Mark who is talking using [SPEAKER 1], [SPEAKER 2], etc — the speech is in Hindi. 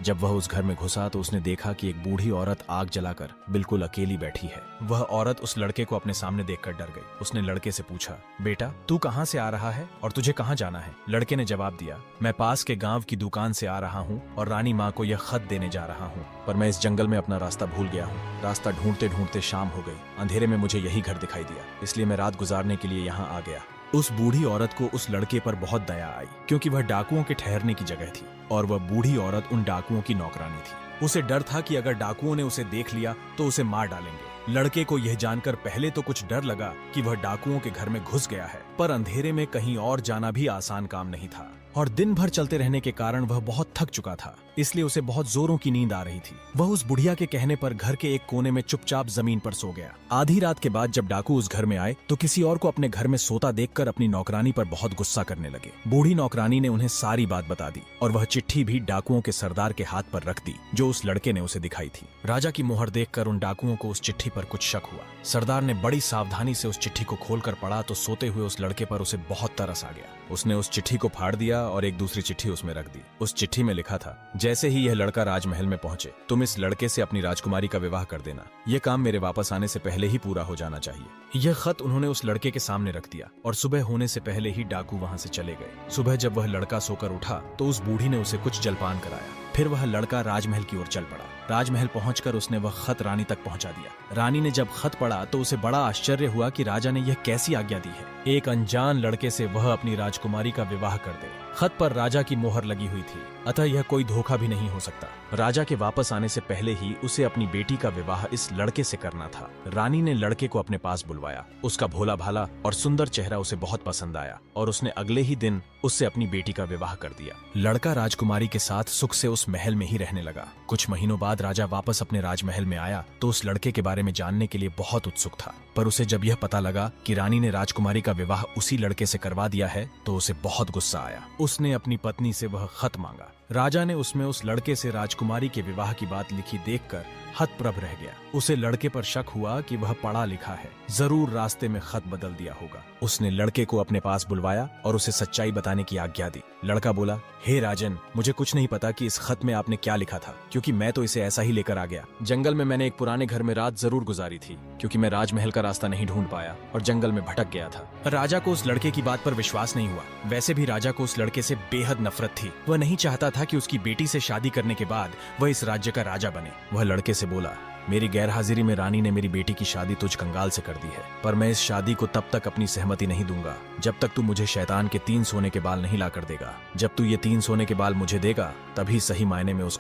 [SPEAKER 1] जब वह उस घर में घुसा तो उसने देखा कि एक बूढ़ी औरत आग जलाकर बिल्कुल अकेली बैठी है। वह औरत उस लड़के को अपने सामने देखकर डर गई। उसने लड़के से पूछा, बेटा तू कहाँ से आ रहा है और तुझे कहाँ जाना है? लड़के ने जवाब दिया, मैं पास के गांव की दुकान से आ रहा हूँ और रानी माँ को यह खत देने जा रहा हूँ, पर मैं इस जंगल में अपना रास्ता भूल गया हूँ। रास्ता ढूंढते ढूंढते शाम हो गई। अंधेरे में मुझे यही घर दिखाई दिया, इसलिए मैं रात गुजारने के लिए यहाँ आ गया। उस बूढ़ी औरत को उस लड़के पर बहुत दया आई, क्योंकि वह डाकुओं के ठहरने की जगह थी और वह बूढ़ी औरत उन डाकुओं की नौकरानी थी। उसे डर था कि अगर डाकुओं ने उसे देख लिया तो उसे मार डालेंगे। लड़के को यह जानकर पहले तो कुछ डर लगा कि वह डाकुओं के घर में घुस गया है, पर अंधेरे में कहीं और जाना भी आसान काम नहीं था और दिन भर चलते रहने के कारण वह बहुत थक चुका था, इसलिए उसे बहुत जोरों की नींद आ रही थी। वह उस बुढ़िया के कहने पर घर के एक कोने में चुपचाप जमीन पर सो गया। आधी रात के बाद जब डाकू उस घर में आए तो किसी और को अपने घर में सोता देखकर अपनी नौकरानी पर बहुत गुस्सा करने लगे। बूढ़ी नौकरानी ने उन्हें सारी बात बता दी और वह चिट्ठी भी डाकुओं के सरदार के हाथ पर रख दी जो उस लड़के ने उसे दिखाई थी। राजा की मोहर देखकर उन डाकुओं को उस चिट्ठी पर कुछ शक हुआ। सरदार ने बड़ी सावधानी से उस चिट्ठी को खोलकर पढ़ा तो सोते हुए उस लड़के पर उसे बहुत तरस आ गया। उसने उस चिट्ठी को फाड़ दिया और एक दूसरी चिट्ठी उसमें रख दी। उस चिट्ठी में लिखा था, जैसे ही यह लड़का राजमहल में पहुंचे तुम इस लड़के से अपनी राजकुमारी का विवाह कर देना। यह काम मेरे वापस आने से पहले ही पूरा हो जाना चाहिए। यह खत उन्होंने उस लड़के के सामने रख दिया और सुबह होने से पहले ही डाकू वहां से चले गए। सुबह जब वह लड़का सोकर उठा तो उस बूढ़ी ने उसे कुछ जलपान कराया। फिर वह लड़का राजमहल की ओर चल पड़ा। राजमहल पहुंचकर उसने वह खत रानी तक पहुंचा दिया। रानी ने जब खत पढ़ा तो उसे बड़ा आश्चर्य हुआ कि राजा ने यह कैसी आज्ञा दी है, एक अनजान लड़के से वह अपनी राजकुमारी का विवाह कर दे। खत पर राजा की मोहर लगी हुई थी, अतः यह कोई धोखा भी नहीं हो सकता। राजा के वापस आने से पहले ही उसे अपनी बेटी का विवाह इस लड़के से करना था। रानी ने लड़के को अपने पास बुलवाया। उसका भोला भाला और सुंदर चेहरा उसे बहुत पसंद आया और उसने अगले ही दिन उससे अपनी बेटी का विवाह कर दिया। लड़का राजकुमारी के साथ सुख से उस महल में ही रहने लगा। कुछ महीनों बाद राजा वापस अपने राजमहल में आया तो उस लड़के के बारे में जानने के लिए बहुत उत्सुक था, पर उसे जब यह पता लगा कि रानी ने राजकुमारी का विवाह उसी लड़के से करवा दिया है तो उसे बहुत गुस्सा आया। उसने अपनी पत्नी से वह खत मांगा। राजा ने उसमें उस लड़के से राजकुमारी के विवाह की बात लिखी देखकर हतप्रभ रह गया। उसे लड़के पर शक हुआ कि वह पढ़ा लिखा है, जरूर रास्ते में खत बदल दिया होगा। उसने लड़के को अपने पास बुलवाया और उसे सच्चाई बताने की आज्ञा दी। लड़का बोला, हे राजन, मुझे कुछ नहीं पता कि इस खत में आपने क्या लिखा था, क्योंकि मैं तो इसे ऐसा ही लेकर आ गया। जंगल में मैंने एक पुराने घर में रात जरूर गुजारी थी, क्योंकि मैं राजमहल का रास्ता नहीं ढूंढ पाया और जंगल में भटक गया था। राजा को उस लड़के की बात पर विश्वास नहीं हुआ। वैसे भी राजा को उस लड़के से बेहद नफरत थी। वह नहीं चाहता था कि उसकी बेटी से शादी करने के बाद वह इस राज्य का राजा बने। वह लड़के से बोला, मेरी गैरहाजिरी में रानी ने मेरी बेटी की शादी तुझ कंगाल से कर दी है, पर मैं इस शादी को तब तक अपनी सहमति नहीं दूंगा जब तक तू मुझे शैतान के 3 सोने के बाल नहीं ला कर देगा। जब तू ये 3 सोने के बाल मुझे देगा तभी सही मायने में उसका